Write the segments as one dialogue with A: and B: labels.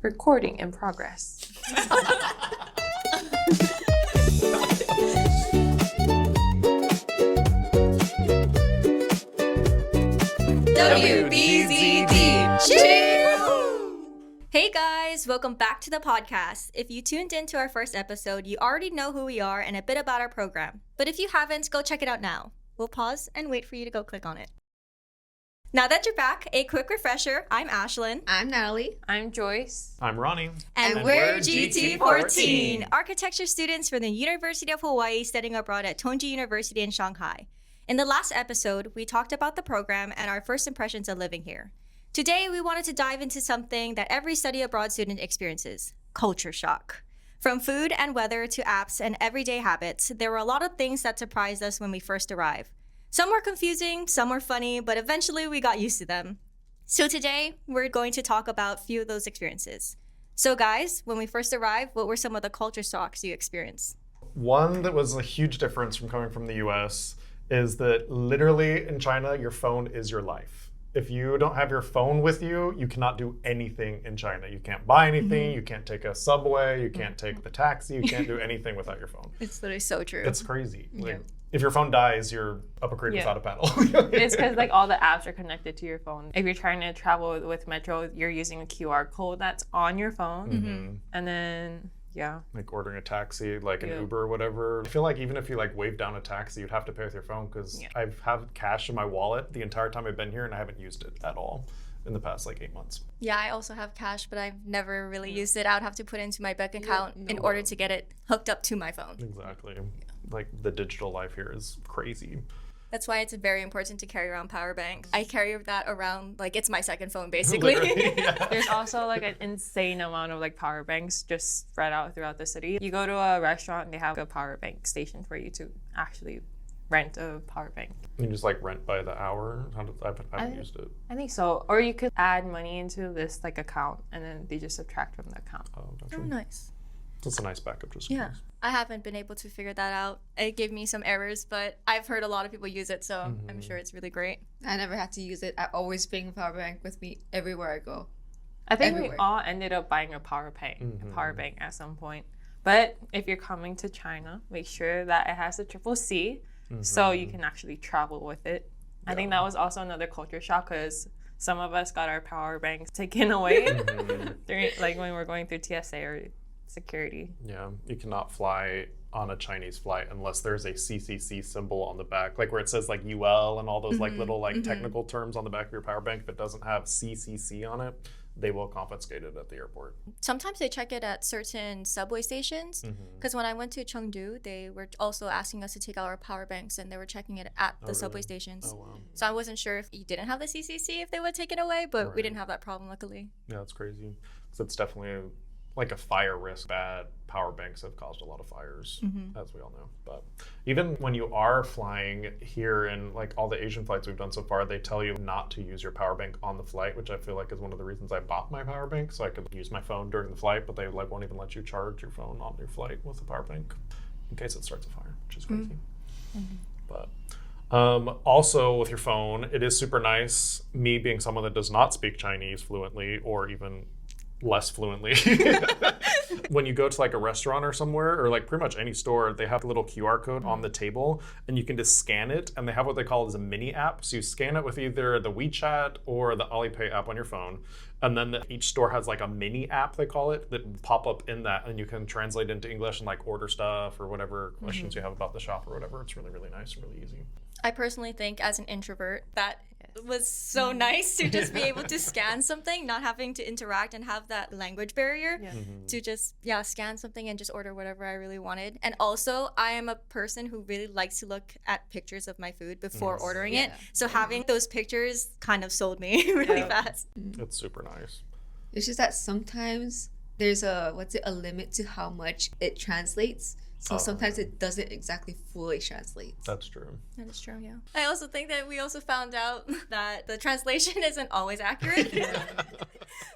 A: Recording in progress.
B: WBZD. Hey guys, welcome back to the podcast. If you tuned into our first episode, you already know who we are and a bit about our program. But if you haven't, go check it out now. We'll pause and wait for you to go click on it. Now that you're back, a quick refresher. I'm Ashlyn.
C: I'm Natalie.
A: I'm Joyce.
D: I'm Ronnie.
B: And we're GT14, architecture students from the University of Hawaii studying abroad at Tongji University in Shanghai. In the last episode, we talked about the program and our first impressions of living here. Today, we wanted to dive into something that every study abroad student experiences: culture shock. From food and weather to apps and everyday habits, there were a lot of things that surprised us when we first arrived. Some were confusing, some were funny, but eventually we got used to them. So today, we're going to talk about a few of those experiences. So guys, when we first arrived, what were some of the culture shocks you experienced?
D: One that was a huge difference from coming from the US is that literally in China, your phone is your life. If you don't have your phone with you, you cannot do anything in China. You can't buy anything, you can't take a subway, you can't take the taxi, you can't do anything without your phone.
B: It's literally so true.
D: It's crazy. Like, if your phone dies, you're up a creek without a paddle.
A: It's because like all the apps are connected to your phone. If you're trying to travel with Metro, you're using a QR code that's on your phone. And then,
D: like ordering a taxi, like an Uber or whatever. I feel like even if you like wave down a taxi, you'd have to pay with your phone because I've had cash in my wallet the entire time I've been here and I haven't used it at all in the past like 8 months.
B: Yeah, I also have cash, but I've never really used it. I would have to put it into my bank account in order to get it hooked up to my phone.
D: Exactly. Like the digital life here is crazy.
B: That's why it's very important to carry around power banks. I carry that around like it's my second phone, basically.
A: There's also like an insane amount of like power banks just spread out throughout the city. You go to a restaurant and they have a power bank station for you to actually rent a power bank.
D: You just like rent by the hour? I haven't used it.
A: I think so. Or you could add money into this like account and then they just subtract from the account.
D: Oh, gotcha.
B: Oh, nice.
D: That's a nice backup just in case.
B: I haven't been able to figure that out. It gave me some errors, but I've heard a lot of people use it, so I'm sure it's really great.
C: I never had to use it. I always bring a power bank with me everywhere I go.
A: I think we all ended up buying a power bank at some point. But if you're coming to China, make sure that it has a triple C so you can actually travel with it. I think that was also another culture shock because some of us got our power banks taken away during, like when we're going through TSA or security.
D: Yeah, you cannot fly on a Chinese flight unless there's a CCC symbol on the back, like where it says like UL and all those like little like technical terms on the back of your power bank. If it doesn't have CCC on it, they will confiscate it at the airport.
B: Sometimes they check it at certain subway stations because when I went to Chengdu, they were also asking us to take out our power banks and they were checking it at the subway stations.
D: Oh, wow.
B: So I wasn't sure if you didn't have the CCC if they would take it away, but we didn't have that problem luckily.
D: Yeah, that's crazy. So it's definitely like a fire risk. Bad power banks have caused a lot of fires, as we all know. But even when you are flying here in like all the Asian flights we've done so far, they tell you not to use your power bank on the flight, which I feel like is one of the reasons I bought my power bank, so I could use my phone during the flight, but they like won't even let you charge your phone on your flight with a power bank in case it starts a fire, which is crazy. But also with your phone, it is super nice, me being someone that does not speak Chinese fluently or even less fluently. When you go to like a restaurant or somewhere or like pretty much any store, they have a little QR code on the table and you can just scan it, and they have what they call as a mini app. So you scan it with either the WeChat or the Alipay app on your phone, and then each store has like a mini app, they call it, that will pop up in that, and you can translate into English and like order stuff or whatever questions you have about the shop or whatever. It's really, really nice and really easy.
B: I personally think as an introvert that was so nice to just be able to scan something, not having to interact and have that language barrier to just scan something and just order whatever I really wanted. And also I am a person who really likes to look at pictures of my food before ordering it, so having those pictures kind of sold me really fast.
D: It's super nice.
C: It's just that sometimes there's a limit to how much it translates. So sometimes it doesn't exactly fully translate.
D: That's true.
B: That is true, yeah. I also think that we also found out that the translation isn't always accurate.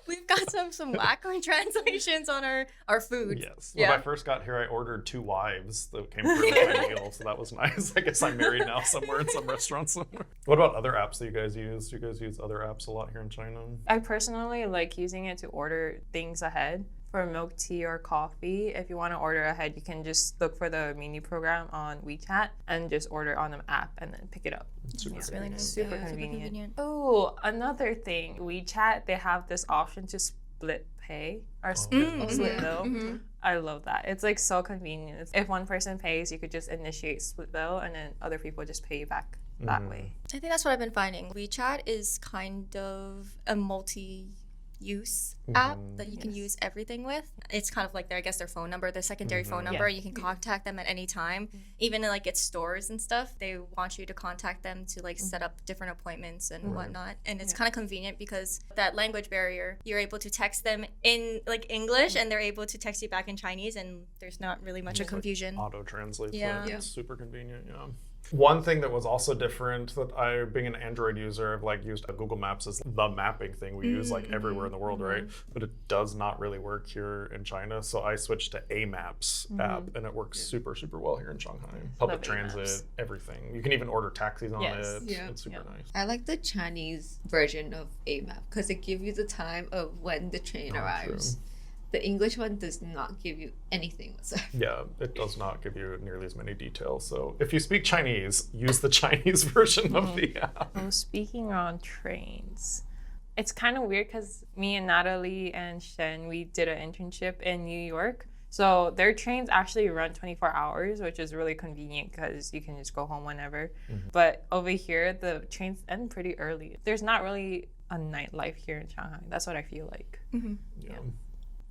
B: We've got some wacko translations on our food.
D: Yes.
B: Yeah.
D: When I first got here, I ordered 2 wives that came through with my meal, so that was nice. I guess I'm married now somewhere in some restaurant somewhere. What about other apps that you guys use? Do you guys use other apps a lot here in China?
A: I personally like using it to order things ahead. For milk tea or coffee, if you want to order ahead, you can just look for the menu program on WeChat and just order on the app and then pick it up.
D: Super
B: It's really nice.
A: Super
B: Yeah,
A: convenient. Oh, another thing, WeChat, they have this option to split pay or split bill. I love that. It's like so convenient. If one person pays, you could just initiate split bill and then other people just pay you back that way.
B: I think that's what I've been finding. WeChat is kind of a multi-use app that you can use everything with. It's kind of like their phone number, their secondary phone number. You can contact them at any time. Even in like its stores and stuff, they want you to contact them to like set up different appointments and whatnot. And it's kind of convenient because that language barrier, you're able to text them in like English and they're able to text you back in Chinese, and there's not really much of confusion.
D: Auto translates.
B: Yeah.
D: It's super convenient. Yeah. One thing that was also different that I, being an Android user, I've like used Google Maps as the mapping thing we use like everywhere in the world, right? But it does not really work here in China. So I switched to A Maps app, and it works super, super well here in Shanghai. Public transit, everything. You can even order taxis on it.
C: Yeah.
D: It's super nice.
C: I like the Chinese version of AMAP because it gives you the time of when the train arrives.
D: True.
C: The English one does not give you anything whatsoever.
D: Yeah, it does not give you nearly as many details. So if you speak Chinese, use the Chinese version of the app.
A: Speaking on trains, it's kind of weird because me and Natalie and Shen, we did an internship in New York. So their trains actually run 24 hours, which is really convenient because you can just go home whenever. But over here, the trains end pretty early. There's not really a nightlife here in Shanghai. That's what I feel like.
D: Yeah.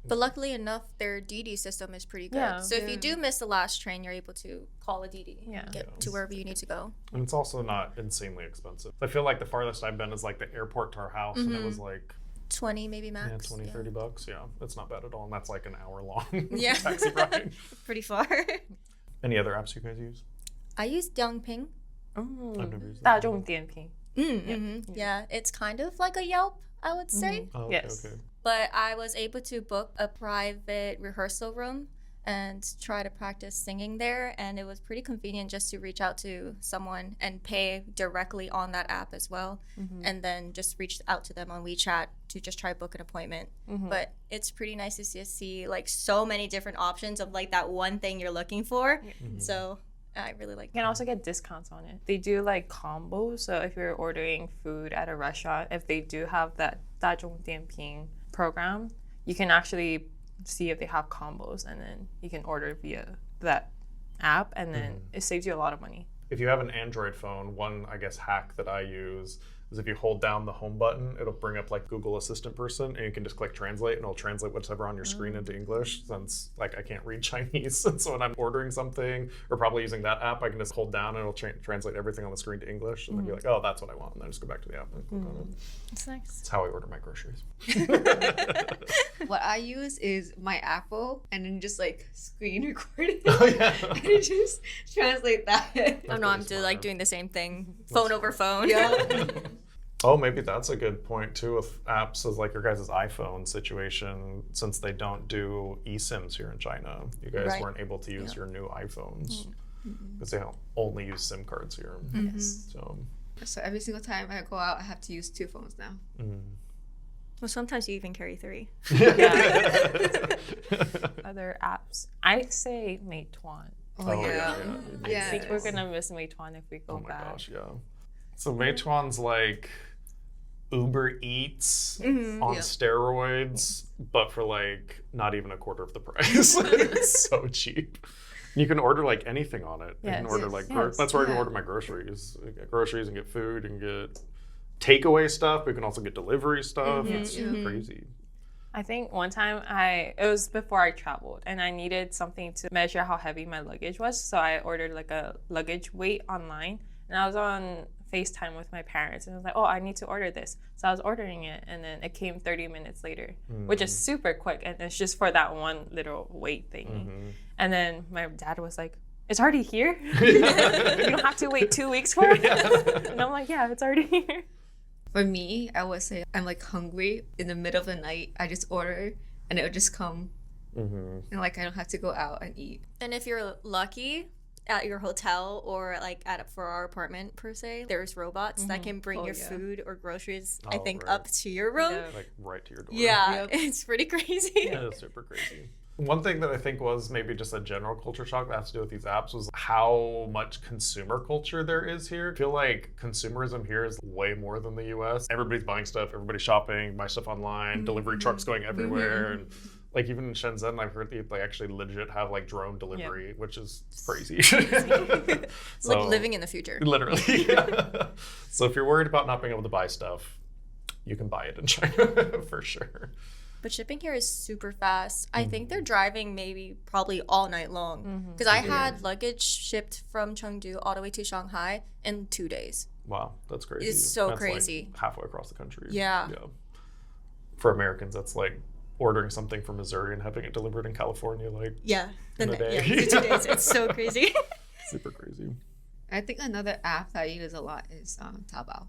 B: But luckily enough, their DD system is pretty good.
A: Yeah.
B: So if you do miss the last train, you're able to call a DD and get to wherever you need to go.
D: And it's also not insanely expensive. I feel like the farthest I've been is like the airport to our house, and it was like
B: 20 maybe max.
D: 20, 30 bucks. Yeah, that's not bad at all. And that's like an hour long
B: Yeah.
D: taxi ride.
B: Pretty far.
D: Any other apps you guys use?
B: I use Diangping.
D: I've never used that.
A: 大众点评.
B: Yeah, it's kind of like a Yelp, I would say.
D: Oh, okay,
A: Yes.
D: okay.
B: But I was able to book a private rehearsal room and try to practice singing there. And it was pretty convenient just to reach out to someone and pay directly on that app as well. And then just reach out to them on WeChat to just try to book an appointment. But it's pretty nice to see like so many different options of like that one thing you're looking for. So I really like
A: You can also get discounts on it. They do like combos. So if you're ordering food at a restaurant, if they do have that 大众点评 program, you can actually see if they have combos, and then you can order via that app, and then it saves you a lot of money.
D: If you have an Android phone, one, I guess, hack that I use is if you hold down the home button, it'll bring up like Google Assistant person, and you can just click translate, and it'll translate whatever on your screen into English, since like I can't read Chinese. And so when I'm ordering something, or probably using that app, I can just hold down and it'll translate everything on the screen to English, and then be like, oh, that's what I want. And then just go back to the app and click on it.
B: It's nice.
D: That's how I order my groceries.
C: What I use is my Apple and then just like screen record it.
D: Oh, yeah.
C: And just translate that.
B: I'm doing the same thing, phone over phone.
C: Yeah.
D: Oh, maybe that's a good point too with apps as like your guys' iPhone situation, since they don't do eSIMs here in China. You guys weren't able to use your new iPhones because they only use SIM cards here.
C: So every single time I go out, I have to use 2 phones now.
B: Well, sometimes you even carry 3.
A: Other apps, I say Meituan.
C: Oh, yeah.
A: I think we're gonna miss Meituan if we go back.
D: Oh my gosh, yeah. So Meituan's like Uber Eats on steroids, but for like not even a quarter of the price. It's so cheap. You can order like anything on it. You can order like that's where I can order my groceries. You get groceries and get food and get takeaway stuff, but you can also get delivery stuff. It's crazy.
A: I think one time it was before I traveled, and I needed something to measure how heavy my luggage was. So I ordered like a luggage weight online, and I was on FaceTime with my parents, and I was like, oh, I need to order this. So I was ordering it, and then it came 30 minutes later, which is super quick, and it's just for that one little weight thing. And then my dad was like, it's already here? You don't have to wait 2 weeks for it? And I'm like, yeah, it's already here.
C: For me, I would say I'm like hungry in the middle of the night. I just order and it'll just come. And like I don't have to go out and eat.
B: And if you're lucky at your hotel or like for our apartment per se, there's robots that can bring your food or groceries, I think, up to your room.
A: Yeah.
D: Like right to your door.
B: Yeah, it's pretty crazy.
D: Yeah, it's super crazy. One thing that I think was maybe just a general culture shock that has to do with these apps was how much consumer culture there is here. I feel like consumerism here is way more than the US. Everybody's buying stuff, everybody's shopping, buy stuff online, delivery trucks going everywhere. And like even in Shenzhen, I've heard they actually legit have like drone delivery, which is crazy.
B: Like living in the future.
D: Literally. So if you're worried about not being able to buy stuff, you can buy it in China for sure.
B: But shipping here is super fast. I think they're driving probably all night long. Because I had luggage shipped from Chengdu all the way to Shanghai in 2 days.
D: Wow, that's crazy.
B: It's so
D: that's
B: crazy.
D: Like halfway across the country.
B: Yeah.
D: For Americans, that's like ordering something from Missouri and having it delivered in California, like
B: in
D: a day.
B: 2 days. It's so crazy.
D: Super crazy.
C: I think another app that I use a lot is Taobao.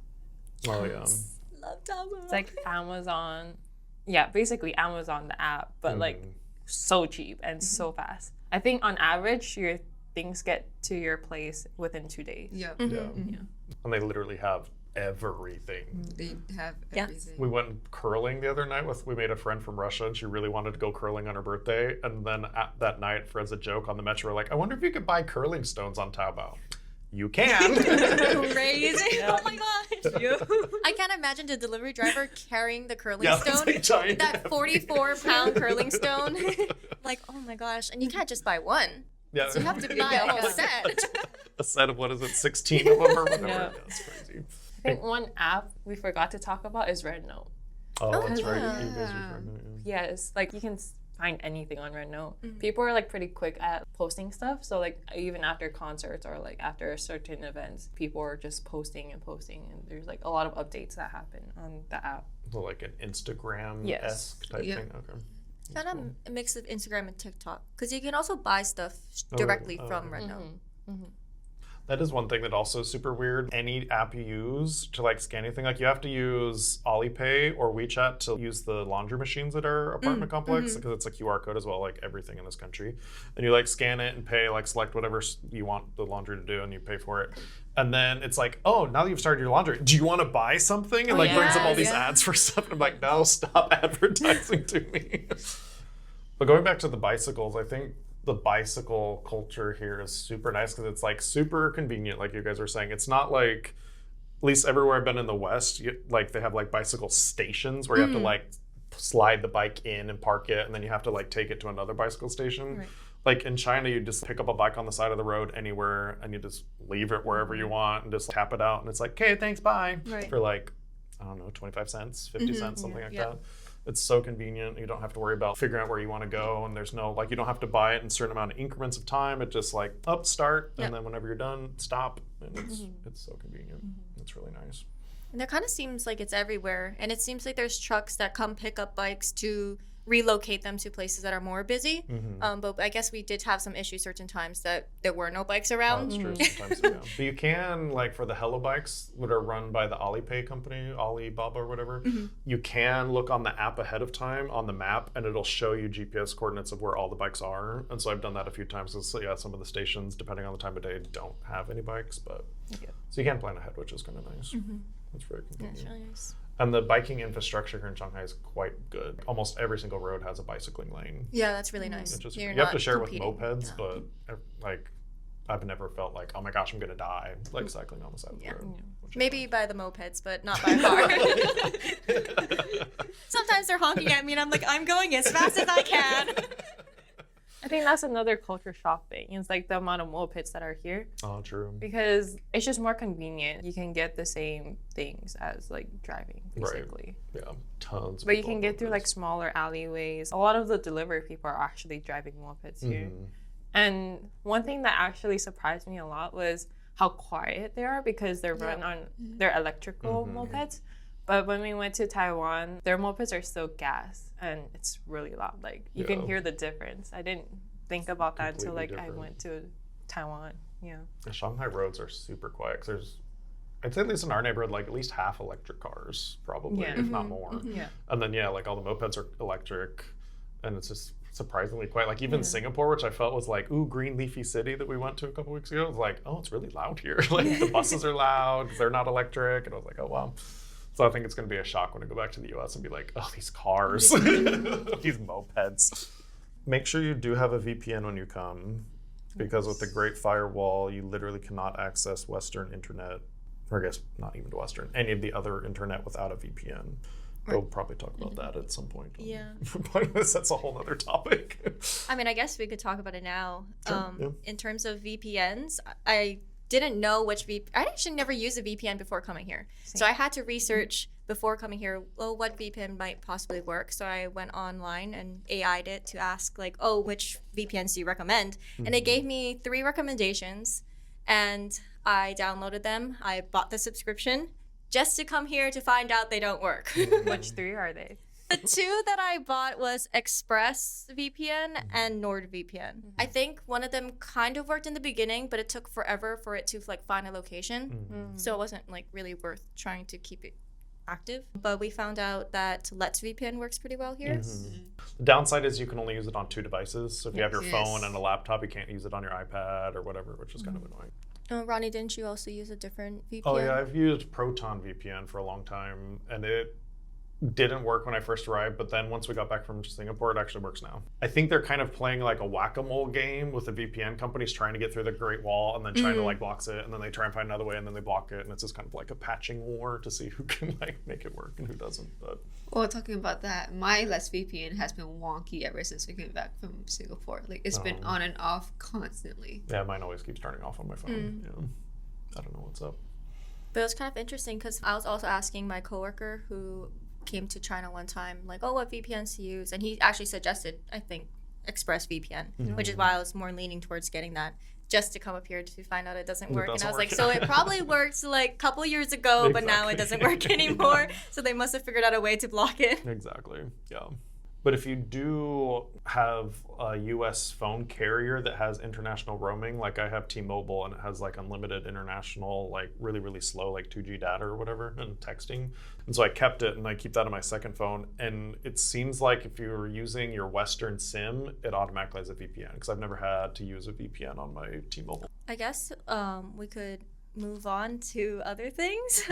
D: Oh yeah.
B: Love Taobao.
A: It's like Amazon. Yeah, basically Amazon the app, but like so cheap and so fast. I think on average your things get to your place within 2 days.
C: Yeah.
D: And they literally have everything.
C: They have everything.
D: We went curling the other night we made a friend from Russia, and she really wanted to go curling on her birthday. And then that night, for as a joke on the metro, we're like, I wonder if you could buy curling stones on Taobao. You can.
B: Crazy. Oh my gosh. I can't imagine the delivery driver carrying the curling stone.
D: It's like giant.
B: That 44-pound curling stone. Like, oh my gosh. And you can't just buy one.
D: Yeah.
B: So you have to buy a whole set.
D: A set of, 16 of them or whatever.
A: Yeah.
D: That's crazy.
A: I think one app we forgot to talk about is RedNote.
D: Oh, that's right.
B: yeah.
D: You guys use RedNote,
A: Yes, like you can find anything on RedNote. People are like pretty quick at posting stuff. So like even after concerts or like after certain events, people are just posting, and there's like a lot of updates that happen on the app.
D: So like an Instagram-esque type thing. Okay.
B: Kind of a mix of Instagram and TikTok. Because you can also buy stuff directly from RedNote.
D: That is one thing that also is super weird. Any app you use to like scan anything, like you have to use Alipay or WeChat to use the laundry machines at our apartment complex because it's a QR code as well, like everything in this country. And you like scan it and pay, like select whatever you want the laundry to do and you pay for it. And then it's like, oh, now that you've started your laundry, do you want to buy something? And brings up all these ads for stuff. And I'm like, no, stop advertising to me. But going back to the bicycles, I think the bicycle culture here is super nice because it's like super convenient, like you guys were saying. It's not like, at least everywhere I've been in the West, like they have like bicycle stations where you have to like slide the bike in and park it, and then you have to like take it to another bicycle station. Right. Like in China, you just pick up a bike on the side of the road anywhere and you just leave it wherever you want and just tap it out, and it's like, okay, thanks, bye. Right. For like, I don't know, 25 cents, 50 cents, something like that. It's so convenient. You don't have to worry about figuring out where you want to go, and there's no, like, you don't have to buy it in a certain amount of increments of time. It just like up, start, and then whenever you're done, stop. And it's so convenient. It's really nice.
B: And it kind of seems like it's everywhere. And it seems like there's trucks that come pick up bikes to relocate them to places that are more busy. But I guess we did have some issues certain times that there were no bikes around.
D: That's true. Sometimes, yeah. But you can, like for the Hello bikes that are run by the Alipay company, Alibaba or whatever, you can look on the app ahead of time on the map and it'll show you GPS coordinates of where all the bikes are. And so I've done that a few times. So yeah, some of the stations, depending on the time of day, don't have any bikes, but so you can plan ahead, which is kind of nice. That's very convenient.
B: That's really nice.
D: And the biking infrastructure here in Shanghai is quite good. Almost every single road has a bicycling lane.
B: Yeah, that's really nice.
D: You have to share competing with mopeds, but like I've never felt like, oh my gosh, I'm gonna die, like cycling on the side of the road.
B: Maybe by the mopeds, but not by car. Sometimes they're honking at me and I'm like, I'm going as fast as I can.
A: I think that's another culture shock thing. It's like the amount of mopeds that are here.
D: Oh, true.
A: Because it's just more convenient. You can get the same things as like driving, basically.
D: Right. Yeah, tons.
A: But you can get through like smaller alleyways. A lot of the delivery people are actually driving mopeds here. And one thing that actually surprised me a lot was how quiet they are because they're run on their electrical mopeds. But when we went to Taiwan, their mopeds are still gas, and it's really loud. Like you can hear the difference. I didn't think about that until like I went to Taiwan. Yeah.
D: The Shanghai roads are super quiet. 'Cause I'd say at least in our neighborhood, like at least half electric cars, probably, if not more.
A: Yeah.
D: And then, like all the mopeds are electric, and it's just surprisingly quiet. Like even Singapore, which I felt was like, ooh, green leafy city that we went to a couple weeks ago, it was like, oh, it's really loud here. Like the buses are loud, they're not electric. And I was like, oh, wow. So I think it's going to be a shock when I go back to the US and be like, oh, these cars, these mopeds. Make sure you do have a VPN when you come, because with the Great Firewall, you literally cannot access Western internet, or I guess not even Western, any of the other internet without a VPN. We'll probably talk about that at some point.
B: Yeah.
D: That's a whole other topic.
B: I mean, I guess we could talk about it now.
D: Sure, yeah.
B: In terms of VPNs, I didn't know which I actually never used a VPN before coming here.
A: Same.
B: So I had to research before coming here, what VPN might possibly work. So I went online and AI'd it to ask like, oh, which VPNs do you recommend? And it gave me 3 recommendations, and I downloaded them. I bought the subscription just to come here to find out they don't work.
A: Which 3 are they?
B: The 2 that I bought was ExpressVPN and NordVPN. I think one of them kind of worked in the beginning, but it took forever for it to like find a location. So it wasn't like really worth trying to keep it active. But we found out that Let's VPN works pretty well here.
D: The downside is you can only use it on 2 devices. So if you have your
C: Yes.
D: phone and a laptop, you can't use it on your iPad or whatever, which is kind of annoying.
B: Ronnie, didn't you also use a different VPN?
D: Oh yeah, I've used Proton VPN for a long time, and it didn't work when I first arrived, but then once we got back from Singapore, it actually works now. I think they're kind of playing like a whack-a-mole game with the VPN companies trying to get through the Great Wall and then trying to like blocks it, and then they try and find another way and then they block it, and it's just kind of like a patching war to see who can like make it work and who doesn't. But
C: Well, talking about that, my Let's VPN has been wonky ever since we came back from Singapore. Like it's been on and off constantly.
D: yeah, mine always keeps turning off on my phone. Yeah. I don't know what's up.
B: But it was kind of interesting because I was also asking my coworker who came to China one time, like, oh, what VPNs to use? And he actually suggested, I think, ExpressVPN, which is why I was more leaning towards getting that, just to come up here to find out it doesn't work. And I was like, so it probably worked like a couple years ago, but now it doesn't work anymore. So they must have figured out a way to block it.
D: Exactly, yeah. But if you do have a US phone carrier that has international roaming, like I have T-Mobile, and it has like unlimited international, like really, really slow, like 2G data or whatever, and texting. And so I kept it, and I keep that on my second phone. And it seems like if you're using your Western SIM, it automatically has a VPN, because I've never had to use a VPN on my T-Mobile.
B: I guess we could move on to other things.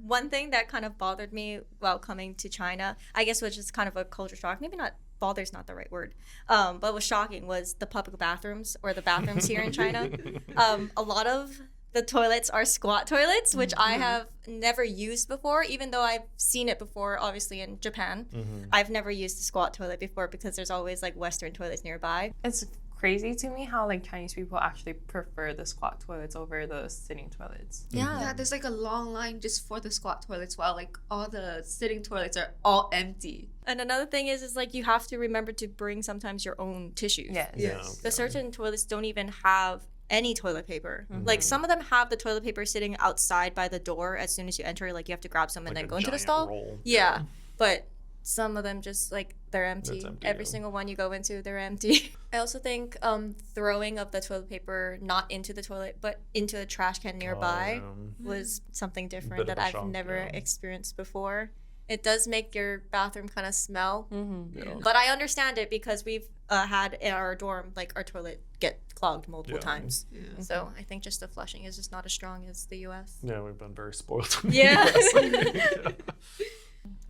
B: One thing that kind of bothered me while coming to China, I guess, which is kind of a culture shock, maybe not, bother's not the right word, but was shocking, was the public bathrooms, or the bathrooms here in China. A lot of the toilets are squat toilets, which I have never used before, even though I've seen it before, obviously in Japan. I've never used a squat toilet before because there's always like Western toilets nearby.
A: It's crazy to me how like Chinese people actually prefer the squat toilets over the sitting toilets.
C: Yeah, there's like a long line just for the squat toilets, while like all the sitting toilets are all empty.
B: And another thing is like you have to remember to bring sometimes your own tissues.
A: Yes.
B: The certain toilets don't even have any toilet paper. Like some of them have the toilet paper sitting outside by the door as soon as you enter, like you have to grab some and
D: Like
B: then
D: a
B: go into the
D: giant
B: stall.
D: roll.
B: Yeah. But some of them just like they're empty.
D: It's empty,
B: Every
D: yeah.
B: single one you go into, they're empty. I also think throwing of the toilet paper not into the toilet but into a trash can nearby was something different
D: Bit of
B: that
D: a
B: I've
D: shock,
B: never
D: yeah.
B: experienced before. It does make your bathroom kind of smell.
D: Yeah.
B: But I understand it because we've had in our dorm, like our toilet get clogged multiple times.
C: Yeah.
B: So I think just the flushing is just not as strong as the US.
D: Yeah, we've been very spoiled.
B: Yeah.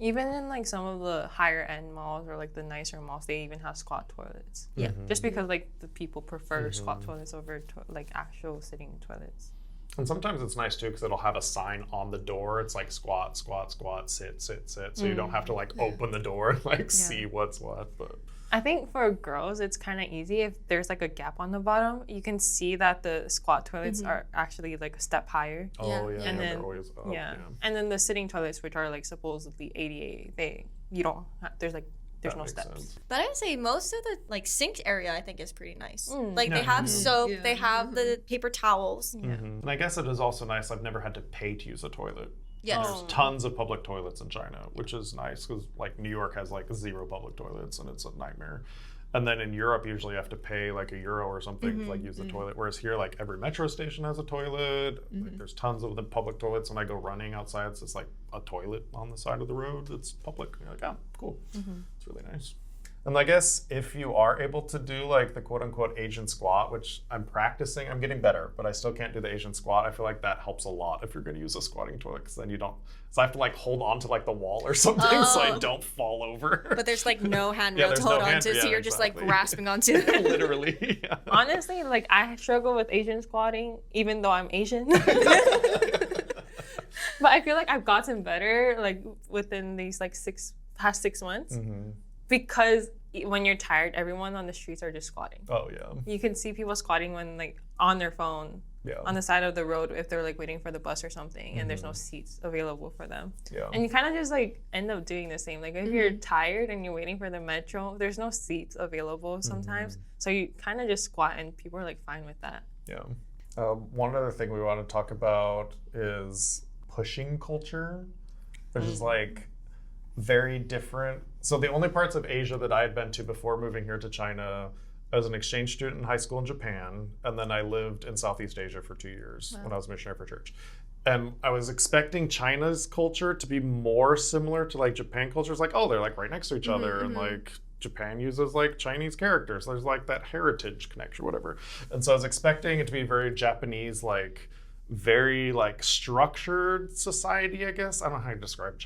A: Even in like some of the higher end malls or like the nicer malls, they even have squat toilets.
B: Yeah.
A: Just because like the people prefer squat toilets over like actual sitting toilets.
D: And sometimes it's nice too, because it'll have a sign on the door. It's like squat, squat, squat, sit, sit, sit. So you don't have to like open the door and like see what's what. But
A: I think for girls, it's kind of easy. If there's like a gap on the bottom, you can see that the squat toilets are actually like a step higher.
D: oh yeah,
A: And
D: they're
A: then,
D: always up.
A: yeah. And then the sitting toilets, which are like supposedly ADA, there's no
D: makes
A: steps.
D: sense.
B: But I'd say most of the like sink area I think is pretty nice. Like
D: Yeah.
B: they have soap,
C: Yeah.
B: they have the paper towels.
D: And I guess it is also nice. I've never had to pay to use a toilet.
B: Yes.
D: There's tons of public toilets in China, which is nice because like New York has like 0 public toilets and it's a nightmare. And then in Europe, usually you have to pay like €1 or something to like use the toilet. Whereas here, like every metro station has a toilet. Like, there's tons of the public toilets. When I go running outside, it's just like a toilet on the side of the road that's public. You're like, oh, cool. It's really nice. And I guess if you are able to do like the quote unquote Asian squat, which I'm practicing, I'm getting better, but I still can't do the Asian squat. I feel like that helps a lot if you're going to use a squatting toilet, because then you don't, so I have to like hold on to like the wall or something so I don't fall over.
B: But there's like no handrail to hold on to, so you're just like grasping onto it.
D: Literally. Yeah.
A: Honestly, like I struggle with Asian squatting, even though I'm Asian. But I feel like I've gotten better like within these like past 6 months. Because when you're tired, everyone on the streets are just squatting.
D: Oh, yeah.
A: You can see people squatting when like on their phone on the side of the road if they're like waiting for the bus or something and there's no seats available for them.
D: Yeah.
A: And you kind of just like end up doing the same. Like if you're tired and you're waiting for the metro, there's no seats available sometimes. So you kind of just squat and people are like fine with that.
D: Yeah. One other thing we want to talk about is pushing culture, which is like very different. So the only parts of Asia that I had been to before moving here to China, I was an exchange student in high school in Japan, and then I lived in Southeast Asia for 2 years when I was a missionary for church. And I was expecting China's culture to be more similar to like Japan culture. It's like, oh, they're like right next to each other, and like Japan uses like Chinese characters. There's like that heritage connection, whatever. And so I was expecting it to be very Japanese, like very like structured society, I guess. I don't know how to describe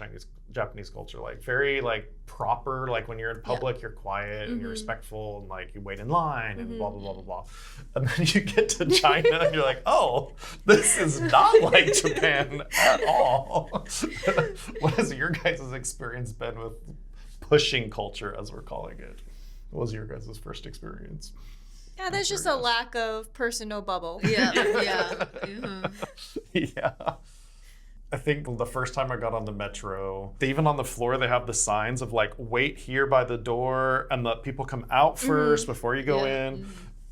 D: Japanese culture, like very like proper, like when you're in public you're quiet and you're respectful and like you wait in line and blah blah blah blah blah. And then you get to China and you're like, oh, this is not like Japan at all. What has your guys' experience been with pushing culture, as we're calling it? What was your guys' first experience?
B: Yeah, there's just a lack of personal bubble.
C: Yeah.
D: Yeah. I think the first time I got on the metro, even on the floor, they have the signs of like, wait here by the door and let people come out first before you go in.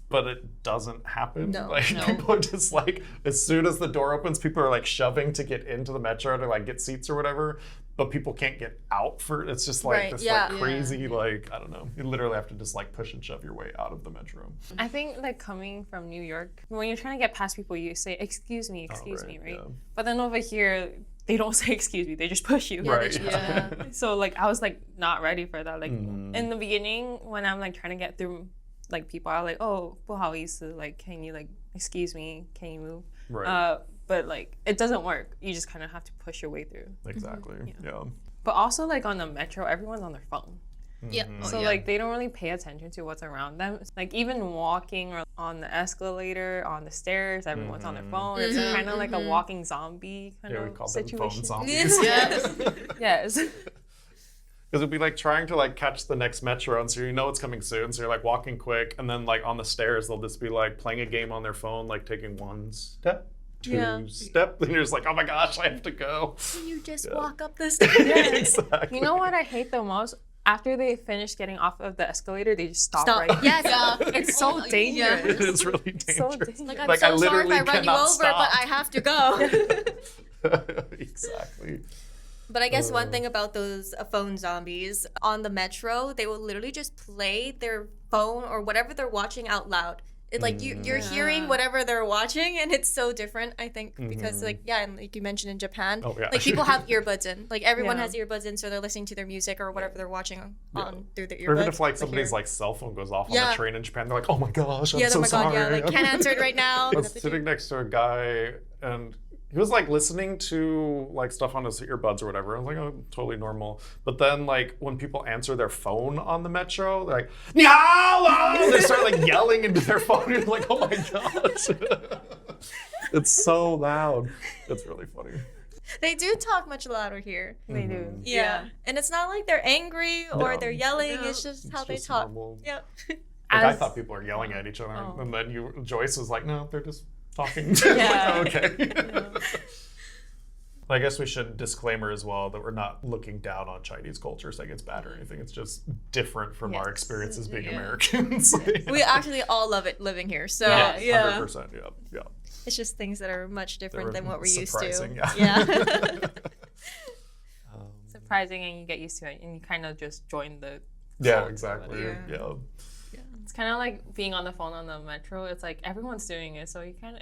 D: But it doesn't happen. People are just like, as soon as the door opens, people are like shoving to get into the metro to like get seats or whatever. But people can't get out for it. It's just like this like crazy, like, I don't know. You literally have to just like push and shove your way out of the metro.
A: I think like coming from New York, when you're trying to get past people, you say, excuse me, right? Yeah. But then over here, they don't say excuse me, they just push you. So like I was like not ready for that. Like in the beginning, when I'm like trying to get through like people are like, oh, well, how easy, like, can you like, excuse me, can you move?
D: Right.
A: But like, it doesn't work. You just kind of have to push your way through.
D: Exactly, yeah.
A: But also like on the metro, everyone's on their phone.
B: Yeah.
A: So like they don't really pay attention to what's around them. Like even walking or on the escalator, on the stairs, everyone's on their phone. It's kind of like a walking zombie kind of situation.
D: We call them phone zombies.
A: Yes.
D: Because it'd be like trying to like catch the next metro, and so you know it's coming soon, so you're like walking quick, and then like on the stairs they'll just be like playing a game on their phone, like taking 1 step, 2 step, and you're just like, oh my gosh, I have to go.
B: Can you just walk up the stairs?
A: Exactly. You know what I hate the most? After they finish getting off of the escalator, they just stop. Right?
B: Yes.
A: It's so dangerous.
D: It is really dangerous.
A: So dangerous.
B: Like, I'm so sorry if I run you over, but I have to go.
D: Exactly.
B: But I guess one thing about those phone zombies, on the metro, they will literally just play their phone or whatever they're watching out loud. It, like you're hearing whatever they're watching, and it's so different, I think, because like and like you mentioned in Japan, like people have earbuds in, like everyone has earbuds in, so they're listening to their music or whatever they're watching on through the earbuds.
D: Or even if like somebody's like cell phone goes off on the train in Japan, they're like, oh my gosh, I'm so sorry.
B: Like can't answer it right now.
D: I was sitting next to a guy, and he was like listening to like stuff on his earbuds or whatever. I was like, oh, totally normal. But then like when people answer their phone on the metro, they're like, "Nyala!" They start like yelling into their phone. You're like, oh my gosh. It's so loud. It's really funny.
B: They do talk much louder here.
A: They do.
B: Yeah. And it's not like they're angry or they're yelling. It's just how they talk.
D: Normal.
B: Yeah.
D: Like I thought people were yelling at each other. And then Joyce was like, no, they're just talking.
A: Yeah.
D: Like, okay. I guess we should disclaimer as well that we're not looking down on Chinese culture saying it's bad or anything. It's just different from our experiences being Americans.
B: We actually all love it living here. So
D: 100%. Yeah.
B: It's just things that are much different than what we're used to.
D: Yeah.
A: Surprising, and you get used to it, and you kind of just join the
D: exactly.
A: It's kind of like being on the phone on the metro. It's like everyone's doing it, so it kind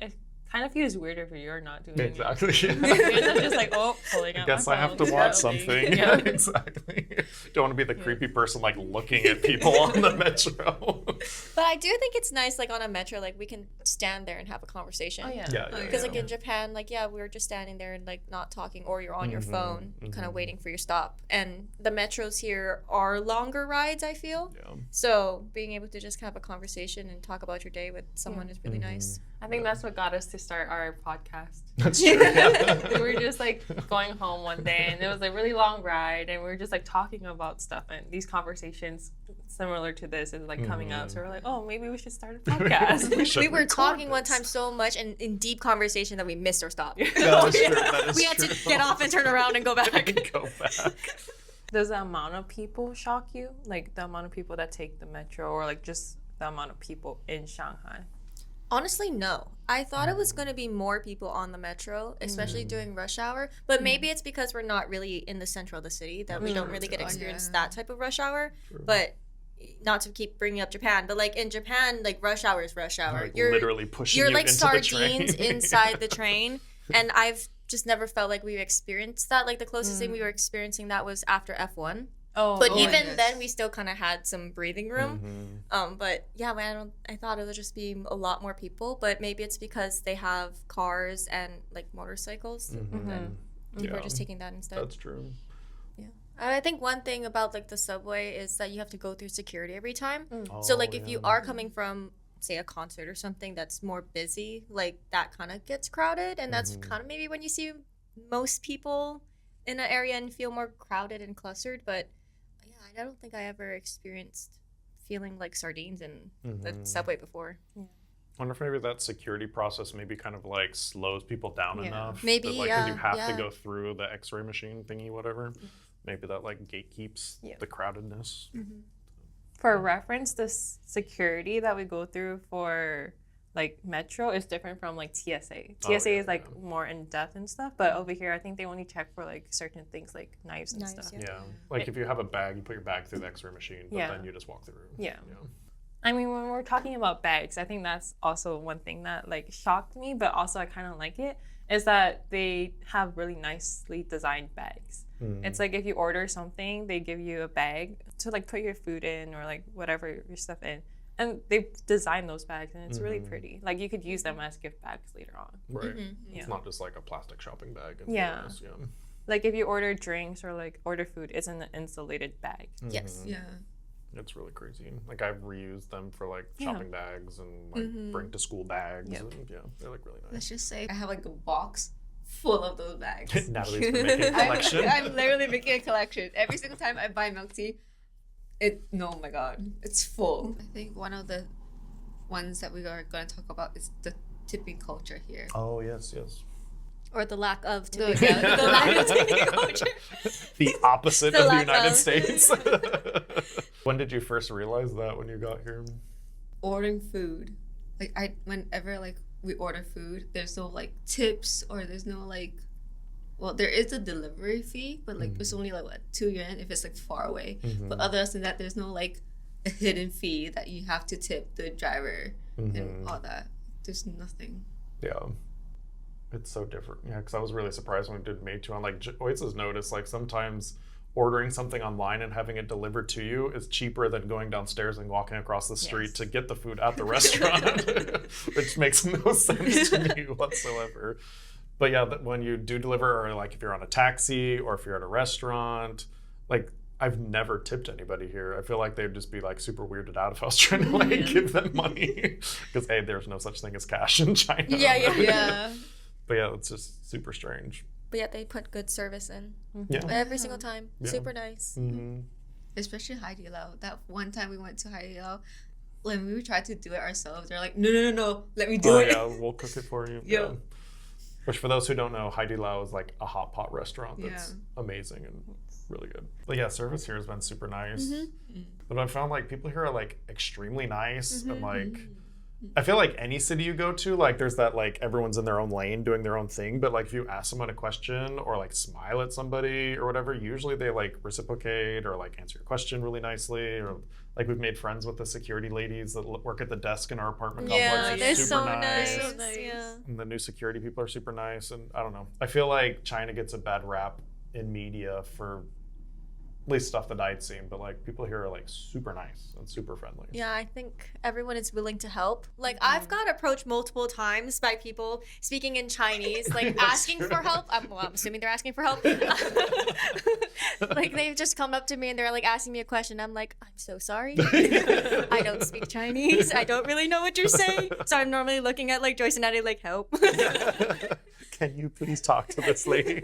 A: of feels weird if you're not doing
D: Exactly.
A: it. You're just like, oh, pulling out.
D: I guess
A: my
D: I have
A: phone,
D: to watch
A: scrolling.
D: something.
A: Yeah.
D: Exactly. Don't want to be the creepy person like looking at people on the metro.
B: But I do think it's nice, like on a metro, like we can stand there and have a conversation.
A: Oh yeah.
D: Yeah.
B: Because like in Japan, like we were just standing there and like not talking, or you're on your phone, kind of waiting for your stop. And the metros here are longer rides, I feel.
D: Yeah.
B: So being able to just have a conversation and talk about your day with someone is really nice.
A: I think that's what got us to start our podcast.
D: That's true. Yeah.
A: We were just like going home one day, and it was a really long ride, and we were just like talking about stuff, and these conversations similar to this is like coming up. So we're like, oh, maybe we should start a podcast.
B: We were talking one time so much and in deep conversation that we missed our stop.
D: That is true. That is
B: We had
D: true.
B: to get off and turn around and go back.
D: Go back.
A: Does the amount of people shock you? Like the amount of people that take the metro, or like just the amount of people in Shanghai?
B: Honestly, no. I thought it was going to be more people on the metro, especially during rush hour. But maybe it's because we're not really in the center of the city that we don't really get to experience that type of rush hour.
D: True.
B: But not to keep bringing up Japan, but like in Japan, like rush hour is rush hour.
D: Like literally pushing
B: you're
D: you
B: like
D: into
B: sardines
D: the train.
B: inside the train. And I've just never felt like we've experienced that. Like the closest thing we were experiencing that was after F1.
A: Oh,
B: But
C: Oh,
B: even
C: yes.
B: then, we still kind of had some breathing room. But yeah, I thought it would just be a lot more people. But maybe it's because they have cars and like motorcycles. And we're just taking that instead.
D: That's true.
B: Yeah. And I think one thing about like the subway is that you have to go through security every time.
D: Oh,
B: So like if you are coming from say a concert or something that's more busy, like that kind of gets crowded, and that's kind of maybe when you see most people in an area and feel more crowded and clustered. But yeah, I don't think I ever experienced feeling like sardines in the subway before.
D: I wonder if maybe that security process maybe kind of like slows people down enough.
B: Maybe,
D: that, like, 'cause you have
B: yeah.
D: to go through the X-ray machine thingy, whatever. Maybe that like gatekeeps the crowdedness.
A: For reference, the security that we go through for like metro is different from like TSA. TSA is like more in depth and stuff, but over here I think they only check for like certain things like knives and stuff.
D: Yeah. Like if you have a bag, you put your bag through the X-ray machine, but then you just walk through.
A: Yeah. I mean, when we're talking about bags, I think that's also one thing that like shocked me, but also I kind of like it, is that they have really nicely designed bags. It's like if you order something, they give you a bag to like put your food in or like whatever your stuff in. And they've designed those bags, and it's really pretty. Like you could use them as gift bags later on.
D: Right.
A: Yeah.
D: It's not just like a plastic shopping bag.
A: Yeah.
D: Yeah.
A: Like if you order drinks or like order food, it's in an insulated bag.
B: Yes.
C: Yeah.
D: It's really crazy. Like I've reused them for like shopping bags and like bring to school bags.
A: Yep.
D: And, yeah, they look really
C: Let's
D: nice.
C: just say I have like a box full of those bags.
D: Natalie's been making a collection.
C: I'm literally making a collection. Every single time I buy milk tea, oh my god, it's full. I think one of the ones that we are going to talk about is the tipping culture here.
D: Oh yes, yes.
B: Or the lack of
C: The
B: lack of tipping culture.
D: The opposite
B: The
D: of the
B: lack
D: United
B: of.
D: States. When did you first realize that when you got here?
C: Ordering food, like whenever like we order food, there's no like tips or there's no like, well, there is a delivery fee, but like it's only like what, 2 yuan if it's like far away. But other than that, there's no like a hidden fee that you have to tip the driver and all that. There's nothing.
D: Yeah. It's so different. Yeah, because I was really surprised when we did Meitu. Like, Oisa's noticed, like, sometimes ordering something online and having it delivered to you is cheaper than going downstairs and walking across the street to get the food at the restaurant, which makes no sense to me whatsoever. But yeah, when you do deliver, or like if you're on a taxi or if you're at a restaurant, like, I've never tipped anybody here. I feel like they'd just be like super weirded out if I was trying to like give them money. Because A, there's no such thing as cash in China.
C: Yeah.
D: But yeah, it's just super strange.
B: But yet they put good service in.
D: Yeah.
B: Every single time.
D: Yeah.
B: Super nice.
C: Especially Haidilao. That one time we went to Haidilao, when we tried to do it ourselves, they're like, no, let me do it.
D: Yeah, we'll cook it for you.
C: Yeah.
D: Which for those who don't know, Haidilao is like a hot pot restaurant that's amazing and really good. But yeah, service here has been super nice. But I found like people here are like extremely nice and like I feel like any city you go to, like there's that like everyone's in their own lane doing their own thing, but like if you ask someone a question or like smile at somebody or whatever, usually they like reciprocate or like answer your question really nicely. Or like we've made friends with the security ladies that work at the desk in our apartment complex.
B: they're
D: Super
B: so
D: nice.
B: nice. Yeah.
D: And the new security people are super nice. And I don't know, I feel like China gets a bad rap in media for at least stuff that I'd seen, but like people here are like super nice and super friendly.
B: Yeah, I think everyone is willing to help. Like I've got approached multiple times by people speaking in Chinese, like asking for help. I'm assuming they're asking for help. Like they've just come up to me and they're like asking me a question. I'm like, I'm so sorry. I don't speak Chinese. I don't really know what you're saying. So I'm normally looking at like Joyce and Addie like, help.
D: Can you please talk to this lady?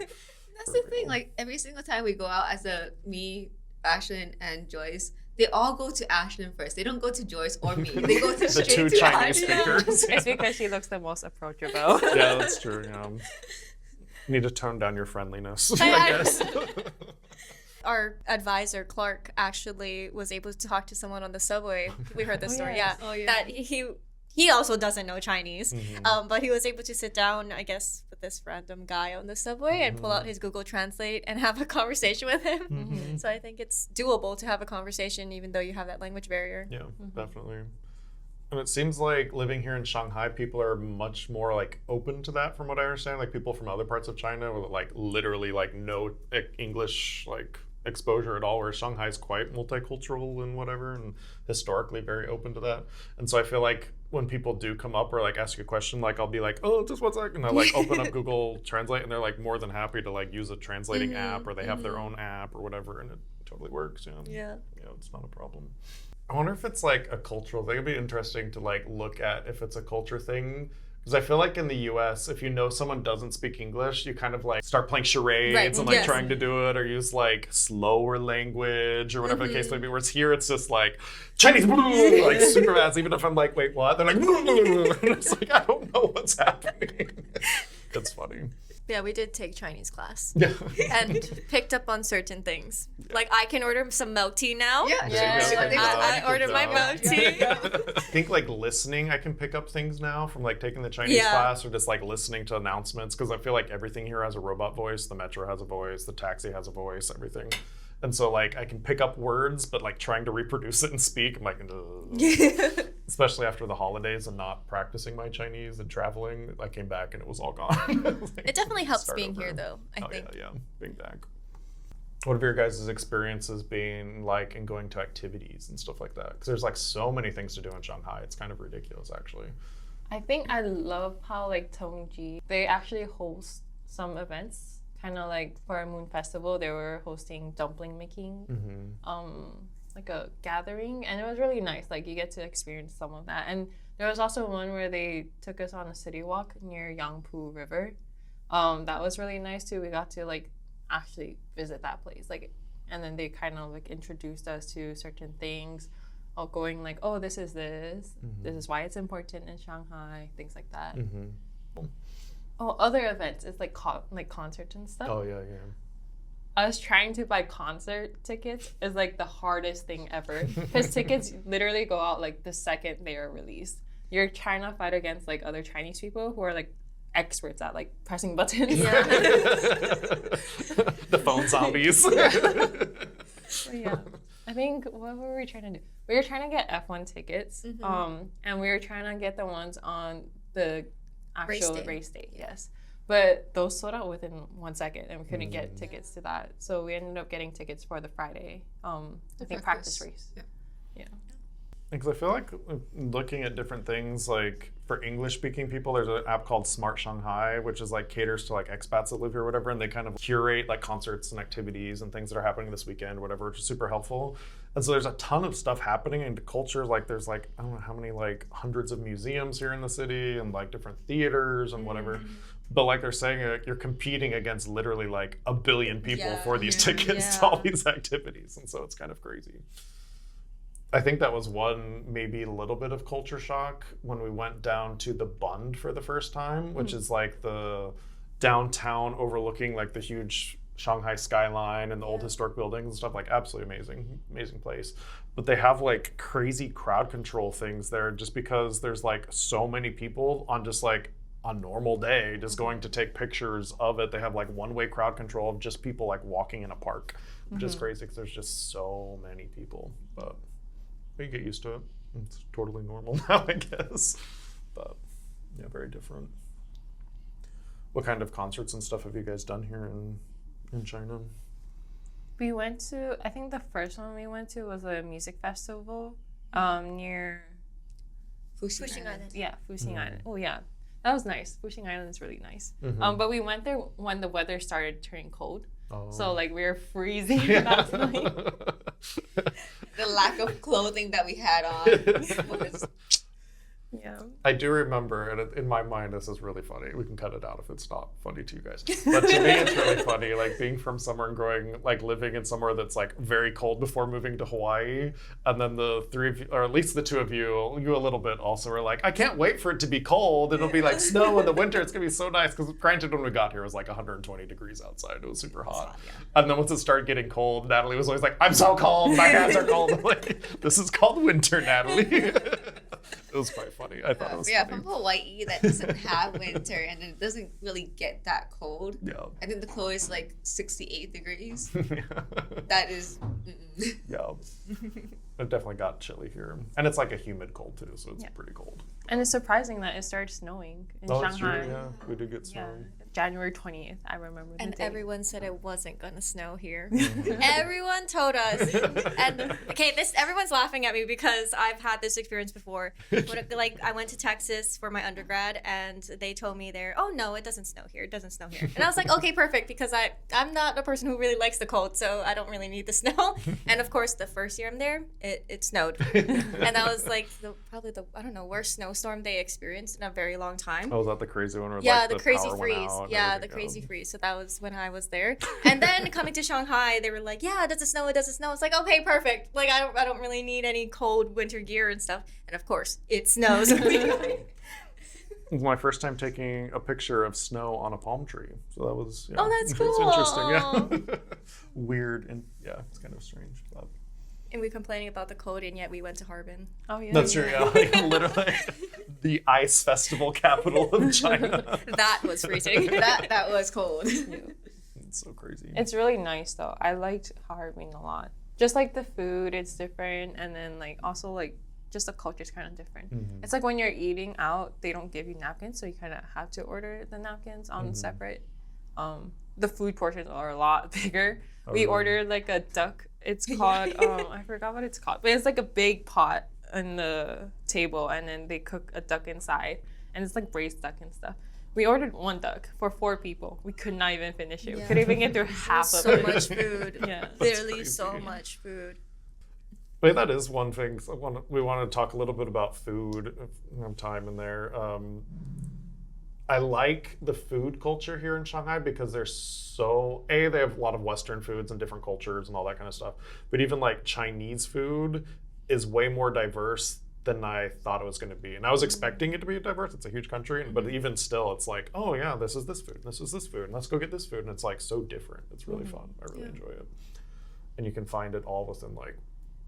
C: That's the thing. Like every single time we go out as me, Ashlyn, and Joyce, they all go to Ashlyn first. They don't go to Joyce or me. They go to
D: The
C: straight
D: two
C: to
D: Chinese
C: Ashlyn.
D: speakers.
A: It's because she looks the most approachable.
D: Yeah, that's true. Yeah. Need to tone down your friendliness, I guess.
B: Our advisor, Clark, actually was able to talk to someone on the subway. We heard this story,
A: yes.
B: yeah.
C: Oh, yeah.
B: That he also doesn't know Chinese, but he was able to sit down, I guess, with this random guy on the subway and pull out his Google Translate and have a conversation with him. So I think it's doable to have a conversation even though you have that language barrier.
D: Yeah, definitely. And it seems like living here in Shanghai, people are much more like open to that from what I understand. Like people from other parts of China with like literally like no English like exposure at all, where Shanghai is quite multicultural and whatever, and historically very open to that. And so I feel like when people do come up or like ask you a question, like I'll be like, oh, just 1 second, and I like open up Google Translate, and they're like more than happy to like use a translating app, or they have their own app or whatever, and it totally works. Yeah, it's not a problem. I wonder if it's like a cultural thing. It'd be interesting to like look at if it's a culture thing. Because I feel like in the US, if you know someone doesn't speak English, you kind of like start playing charades and like trying to do it, or use like slower language or whatever the case may be. Whereas here it's just like Chinese, like super fast. Even if I'm like, wait, what? They're like, and it's like, I don't know what's happening. That's funny.
B: Yeah, we did take Chinese class.
D: Yeah.
B: And picked up on certain things. Like I can order some milk tea now. I ordered my milk tea.
D: I think like listening, I can pick up things now from like taking the Chinese class, or just like listening to announcements, because I feel like everything here has a robot voice. The metro has a voice, the taxi has a voice, everything. And so like I can pick up words, but like trying to reproduce it and speak, I'm like, especially after the holidays and not practicing my Chinese and traveling, I came back and it was all gone. Like,
B: it definitely helps being here though, I think.
D: Yeah, being back. What have your guys' experiences been like in going to activities and stuff like that? Because there's like so many things to do in Shanghai. It's kind of ridiculous, actually.
A: I think I love how like Tongji, they actually host some events. Kind of like for a Moon Festival, they were hosting dumpling making, like a gathering, and it was really nice. Like you get to experience some of that. And there was also one where they took us on a city walk near Yangpu River. That was really nice too. We got to like actually visit that place, like, and then they kind of like introduced us to certain things, going like, oh, this is why it's important in Shanghai, things like that. Oh, other events, it's like concerts and stuff.
D: Oh, yeah.
A: Us trying to buy concert tickets is like the hardest thing ever, because tickets literally go out like the second they are released. You're trying to fight against like other Chinese people who are like experts at like pressing buttons.
B: Yeah.
D: The phone zombies.
A: Yeah. I think, what were we trying to do? We were trying to get F1 tickets, and we were trying to get the ones on the actual race day, yes. But those sold out within 1 second, and we couldn't get tickets to that. So we ended up getting tickets for the Friday, I think practice race. Yeah.
D: Because I feel like looking at different things, like for English-speaking people, there's an app called Smart Shanghai, which is like caters to like expats that live here or whatever, and they kind of curate like concerts and activities and things that are happening this weekend or whatever, which is super helpful. And so there's a ton of stuff happening in culture. Like there's like, I don't know how many like hundreds of museums here in the city and like different theaters and whatever. But like they're saying, you're competing against literally like a billion people for these tickets to all these activities. And so it's kind of crazy. I think that was one, maybe a little bit of culture shock when we went down to the Bund for the first time, which is like the downtown overlooking like the huge Shanghai skyline and the old historic buildings and stuff. Like, absolutely amazing place. But they have like crazy crowd control things there, just because there's like so many people on just like a normal day just going to take pictures of it. They have like one-way crowd control of just people like walking in a park, which is crazy because there's just so many people. But you get used to it. It's totally normal now, I guess. But yeah, very different. What kind of concerts and stuff have you guys done here in China?
A: We went to, I think the first one we went to was a music festival near
C: Fuxing Island.
A: Yeah, Fuxing Island. Oh yeah, that was nice. Fuxing Island is really nice. But we went there when the weather started turning cold. So like we were freezing that night.
C: The lack of clothing that we had on was...
A: Yeah.
D: I do remember, and in my mind, this is really funny. We can cut it out if it's not funny to you guys. But to me, it's really funny, like being from somewhere and growing, like living in somewhere that's like very cold before moving to Hawaii. And then the three of you, or at least the two of you a little bit also were like, I can't wait for it to be cold. It'll be like snow in the winter. It's going to be so nice. Because granted, when we got here, it was like 120 degrees outside. It was super hot. And then once it started getting cold, Natalie was always like, I'm so cold. My hands are cold. I'm like, this is called winter, Natalie. It was quite funny. I thought it was funny.
C: From Hawaii that doesn't have winter and it doesn't really get that cold.
D: Yeah.
C: I think the cold is like 68 degrees. That is...
D: Yeah. It definitely got chilly here. And it's like a humid cold too, so it's pretty cold.
A: And it's surprising that it started snowing in Shanghai.
D: That's true, yeah. We did get snow.
A: Yeah. January 20th, I remember the
B: And
A: date.
B: everyone said it wasn't gonna snow here. Everyone told us. And okay, everyone's laughing at me because I've had this experience before. Like I went to Texas for my undergrad and they told me there, oh no, it doesn't snow here. It doesn't snow here. And I was like, okay, perfect, because I'm not a person who really likes the cold, so I don't really need the snow. And of course, the first year I'm there, it snowed. And that was like probably the I don't know, worst snowstorm they experienced in a very long time.
D: Oh, was that the crazy one where
B: yeah,
D: like,
B: the crazy
D: power
B: freeze.
D: went out?
B: Yeah, the crazy freeze. So that was when I was there. And then coming to Shanghai, they were like, "Yeah, does it snow? It doesn't snow." It's like, okay, perfect. Like I don't really need any cold winter gear and stuff. And of course, it snows.
D: It was my first time taking a picture of snow on a palm tree. So that was
B: Oh, that's cool.
D: It's interesting. Yeah. Weird and yeah, it's kind of strange. But...
B: And we're complaining about the cold, and yet we went to Harbin.
A: Oh yeah.
D: That's true. Yeah, like, literally the ice festival capital of China.
B: That was freezing.
C: that was cold.
D: It's so crazy.
A: It's really nice though. I liked Harbin a lot. Just like the food, it's different, and then like also like just the culture is kind of different. It's like when you're eating out, they don't give you napkins, so you kind of have to order the napkins on separate. The food portions are a lot bigger. We ordered like a duck. It's called I forgot what it's called, but it's like a big pot on the table, and then they cook a duck inside, and it's like braised duck and stuff. We ordered one duck for 4 people. We could not even finish it. We couldn't even get through half of
B: So
A: it.
B: much food.
A: Yeah.
B: Literally so much food.
D: But that is one thing. So we want to talk a little bit about food. We have time in there. I like the food culture here in Shanghai because they're they have a lot of Western foods and different cultures and all that kind of stuff. But even like Chinese food is way more diverse than I thought it was going to be. And I was expecting it to be diverse. It's a huge country. But even still, it's like, oh yeah, this is this food. This is this food. And let's go get this food. And it's like so different. It's really fun. I really enjoy it. And you can find it all within like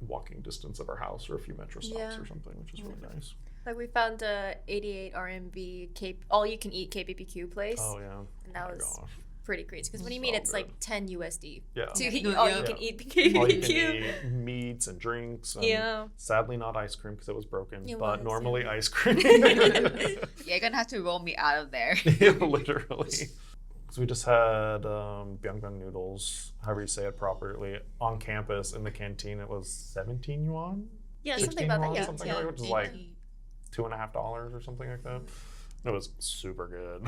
D: walking distance of our house or a few metro stops or something, which is really nice.
B: Like we found a 88 RMB all you can eat KBBQ place.
D: Oh yeah.
B: And that was pretty crazy. Because what do you mean? It's like 10 USD.
D: Yeah.
B: To eat all you can eat KBBQ.
D: All you can eat meats and drinks. And sadly, not ice cream because it was broken. But normally ice cream.
C: You're gonna have to roll me out of there.
D: Literally. So we just had biangbang noodles, however you say it properly, on campus in the canteen. It was 17 yuan.
B: Yeah, something about that. Yeah.
D: Something like, which is like $2.50 or something like that. It was super good.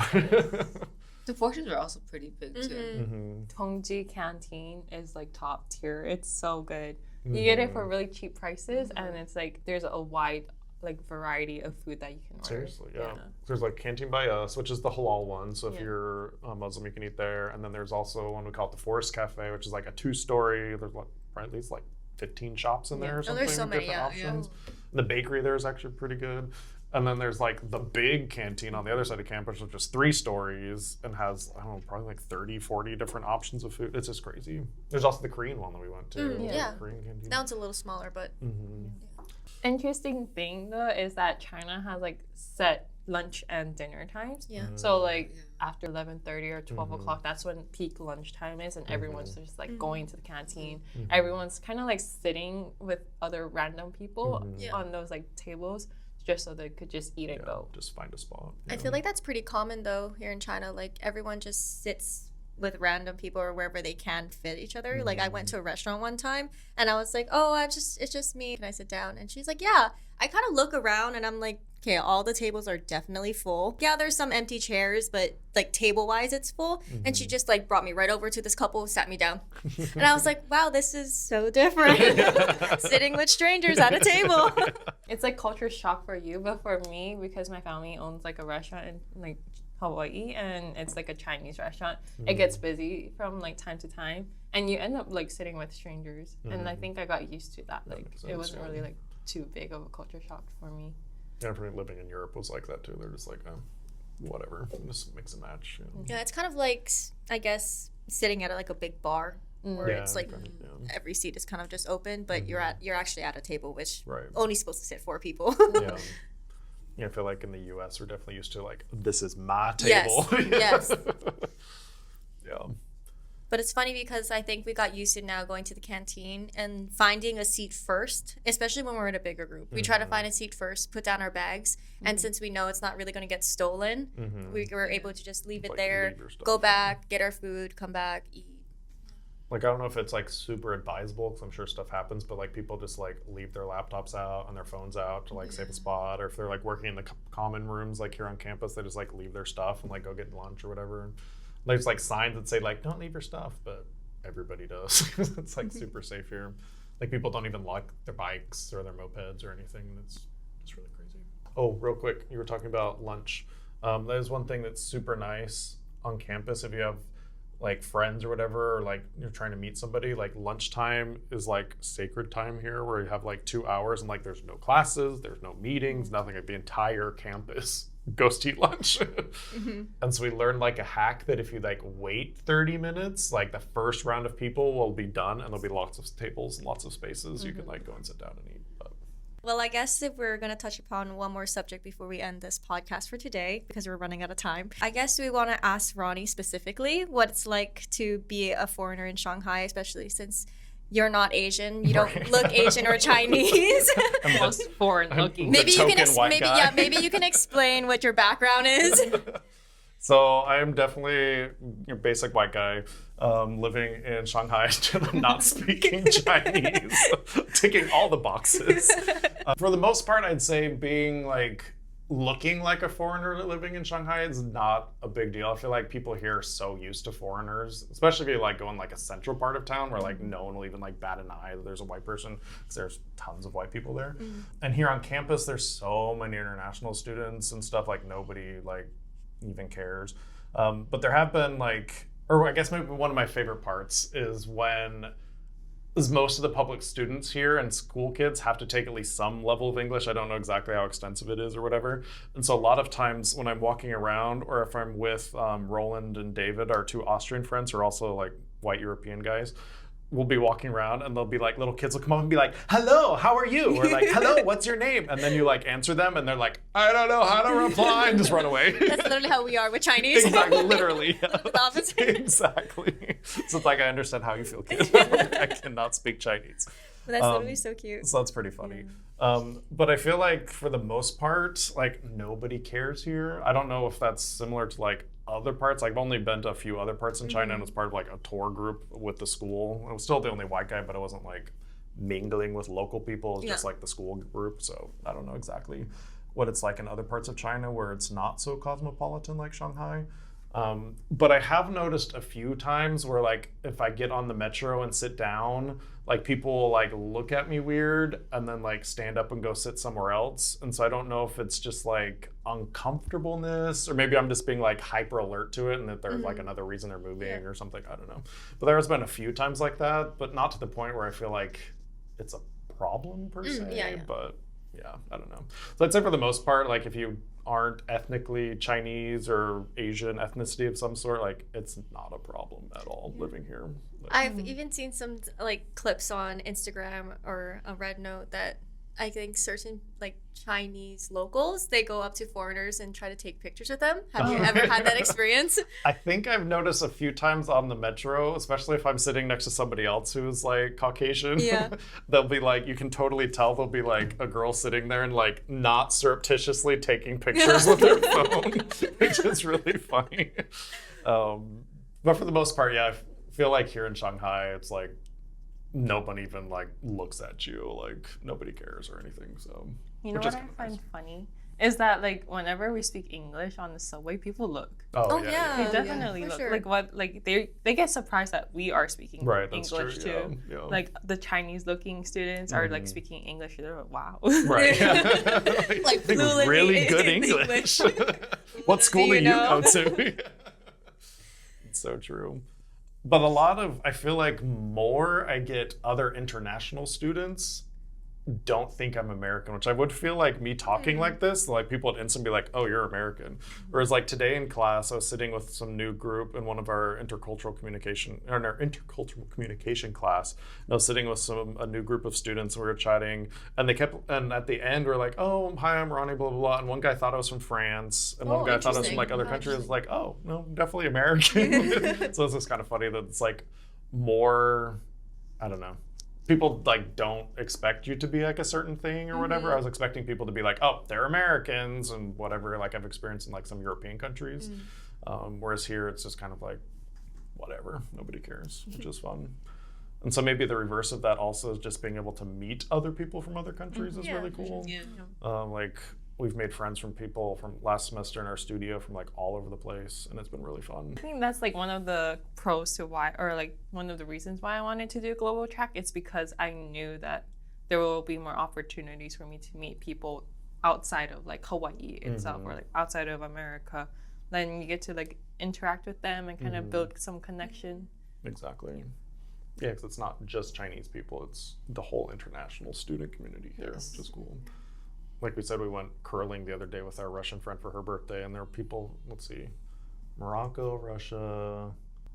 C: The portions are also pretty big too.
A: Tongji Canteen is like top tier. It's so good. You get it for really cheap prices, and it's like there's a wide like variety of food that you can order.
D: Seriously, yeah. There's like Canteen by Us, which is the halal one. So if you're Muslim, you can eat there. And then there's also one we call it the Forest Cafe, which is like a 2-story. There's like at least like 15 shops in there or something.
C: There's so many,
D: options. The bakery there is actually pretty good. And then there's like the big canteen on the other side of campus, which is 3 stories and has, I don't know, probably like 30, 40 different options of food. It's just crazy. There's also the Korean one that we went to.
B: Yeah.
D: Korean canteen.
B: That one's a little smaller, but
A: Interesting thing though is that China has like set lunch and dinner times.
B: yeah.
A: So like after 11:30 or 12 o'clock, that's when peak lunch time is, and everyone's just like going to the canteen. Everyone's kind of like sitting with other random people on those like tables, just so they could just eat and go.
D: Just find a spot.
B: I feel like that's pretty common though here in China. Like everyone just sits with random people or wherever they can fit each other. Like I went to a restaurant one time and I was like, oh, it's just me. And I sit down and she's like, yeah. I kind of look around and I'm like, okay, all the tables are definitely full. Yeah, there's some empty chairs, but like table wise, it's full. And she just like brought me right over to this couple, sat me down. And I was like, wow, this is so different. Sitting with strangers at a table.
A: It's like culture shock for you, but for me, because my family owns like a restaurant in like Hawaii, and it's like a Chinese restaurant, it gets busy from like time to time, and you end up like sitting with strangers. And I think I got used to that. Like it wasn't really like too big of a culture shock for me.
D: Yeah, for me, living in Europe was like that too. They're just like, whatever, just mix and match.
B: Yeah, it's kind of like, I guess, sitting at like a big bar where it's like every seat is kind of just open, but you're actually at a table, which only supposed to sit 4 people.
D: I feel like in the U.S. we're definitely used to like, this is my table.
B: Yes.
D: Yeah.
B: But it's funny because I think we got used to now going to the canteen and finding a seat first, especially when we're in a bigger group. We try to find a seat first, put down our bags, and since we know it's not really going to get stolen, we were able to just leave it
D: like,
B: there, go back, get our food, come back, eat.
D: Like, I don't know if it's like super advisable, because I'm sure stuff happens, but like people just like leave their laptops out and their phones out to like save a spot, or if they're like working in the common rooms like here on campus, they just like leave their stuff and like go get lunch or whatever. There's like signs that say like, don't leave your stuff, but everybody does. It's like super safe here. Like people don't even lock their bikes or their mopeds or anything. It's really crazy. Oh, real quick, you were talking about lunch. That is one thing that's super nice on campus. If you have like friends or whatever, or like you're trying to meet somebody, like lunchtime is like sacred time here, where you have like 2 hours and like there's no classes, there's no meetings, nothing. Like the entire campus goes to eat lunch. And so we learned like a hack that if you like wait 30 minutes, like the first round of people will be done and there'll be lots of tables and lots of spaces. You can like go and sit down and eat.
B: Well, I guess if we're going to touch upon one more subject before we end this podcast for today, because we're running out of time, I guess we want to ask Ronnie specifically what it's like to be a foreigner in Shanghai, especially since you're not Asian. You don't look Asian or Chinese.
A: Most foreign looking.
B: Maybe you can explain what your background is.
D: So I am definitely your basic white guy living in Shanghai, not speaking Chinese, ticking all the boxes. For the most part, I'd say being like looking like a foreigner living in Shanghai is not a big deal. I feel like people here are so used to foreigners, especially if you like go in like a central part of town where like no one will even like bat an eye that there's a white person, because there's tons of white people there. And here on campus, there's so many international students and stuff, like nobody like even cares. But there have been like, or I guess maybe one of my favorite parts is most of the public students here and school kids have to take at least some level of English. I don't know exactly how extensive it is or whatever. And so a lot of times when I'm walking around, or if I'm with Roland and David, our 2 Austrian friends who are also like white European guys, we'll be walking around and they'll be like, little kids will come up and be like, hello, how are you? Or like, hello, what's your name? And then you like answer them and they're like, I don't know how to reply, and just run away.
B: That's literally how we are with Chinese.
D: Exactly, literally. Yeah.
B: The opposite.
D: Exactly. So it's like, I understand how you feel, kid. I cannot speak Chinese.
B: But that's literally so cute.
D: So that's pretty funny. But I feel like for the most part, like nobody cares here. I don't know if that's similar to like other parts. Like, I've only been to a few other parts in China and was part of like a tour group with the school. I was still the only white guy, but I wasn't like mingling with local people. It was just like the school group. So I don't know exactly what it's like in other parts of China where it's not so cosmopolitan like Shanghai. But I have noticed a few times where like if I get on the metro and sit down, like people will like look at me weird and then like stand up and go sit somewhere else. And so I don't know if it's just like uncomfortableness, or maybe I'm just being like hyper alert to it and that there's like another reason they're moving or something. I don't know. But there has been a few times like that, but not to the point where I feel like it's a problem per se. But yeah, I don't know. So I'd say for the most part, like if you aren't ethnically Chinese or Asian ethnicity of some sort, like it's not a problem at all living here. Like,
B: I've even seen some like clips on Instagram or a Red Note that I think certain like Chinese locals, they go up to foreigners and try to take pictures with them. Have you ever had that experience?
D: I think I've noticed a few times on the metro, especially if I'm sitting next to somebody else who's like Caucasian.
B: Yeah.
D: They'll be like, you can totally tell there'll be like a girl sitting there and like not surreptitiously taking pictures with their phone, which is really funny. But for the most part, yeah, I feel like here in Shanghai, it's like nobody even like looks at you, like nobody cares or anything. So
A: you know what I find funny is that like whenever we speak English on the subway, people look.
B: Oh, yeah.
A: They definitely
B: for
A: look.
B: sure.
A: Like what? Like they get surprised that we are speaking
D: Right, that's
A: English
D: true,
A: too.
D: yeah.
A: Like the Chinese-looking students are like speaking English. They're like, wow.
D: Right.
B: Like
D: Speak
B: fluently
D: really good
B: in
D: English.
B: English.
D: What school do you
B: know?
D: go to? It's so true. But a lot of, I feel like more I get other international students don't think I'm American, which I would feel like me talking like this, like people would instantly be like, oh, you're American. Whereas like today in class, I was sitting with some new group in one of our intercultural communication class. And I was sitting with a new group of students and we were chatting and and at the end we're like, oh, hi, I'm Ronnie, blah, blah, blah. And one guy thought I was from France and one guy thought I was from like other countries. I was like, oh, no, I'm definitely American. So it's just kind of funny that it's like more, I don't know. People like don't expect you to be like a certain thing or whatever. I was expecting people to be like, oh, they're Americans and whatever, like I've experienced in like some European countries. Whereas here it's just kind of like, whatever, nobody cares, which is fun. And so maybe the reverse of that also is just being able to meet other people from other countries is really cool.
C: Yeah.
D: Like we've made friends from people from last semester in our studio from like all over the place, and it's been really fun.
A: I think that's like one of the pros to why, or like one of the reasons why I wanted to do global track. It's because I knew that there will be more opportunities for me to meet people outside of like Hawaii itself or like outside of America. Then you get to like interact with them and kind of build some connection.
D: Exactly. Yeah, because it's not just Chinese people, it's the whole international student community here, which is cool. Like we said, we went curling the other day with our Russian friend for her birthday, and there were people, let's see, Morocco, Russia,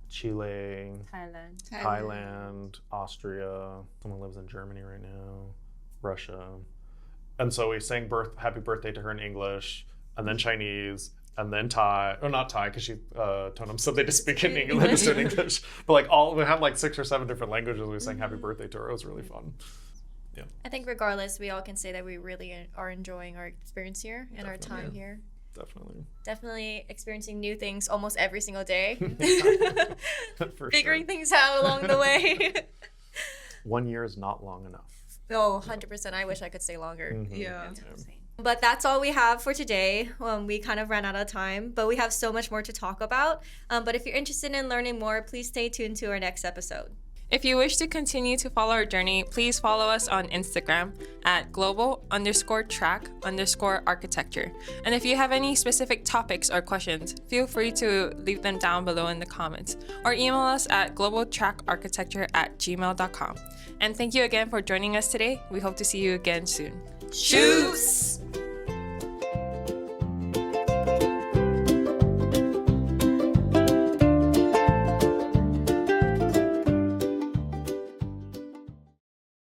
D: Chile, Thailand, Austria, someone lives in Germany right now, Russia. And so we sang happy birthday to her in English, and then Chinese, and then Thai, or not Thai, because she told them something to speak in English, but like we had like 6 or 7 different languages. We sang happy birthday to her. It was really fun. Yeah.
B: I think regardless, we all can say that we really are enjoying our experience here and our time here. Definitely experiencing new things almost every single day. Figuring things out along the way.
D: 1 year is not long enough.
B: Oh, 100%. I wish I could stay longer.
C: Yeah.
B: But that's all we have for today. We kind of ran out of time, but we have so much more to talk about. But if you're interested in learning more, please stay tuned to our next episode.
A: If you wish to continue to follow our journey, please follow us on Instagram at global_track_architecture. And if you have any specific topics or questions, feel free to leave them down below in the comments or email us at globaltrackarchitecture@gmail.com. And thank you again for joining us today. We hope to see you again soon.
B: Shoots!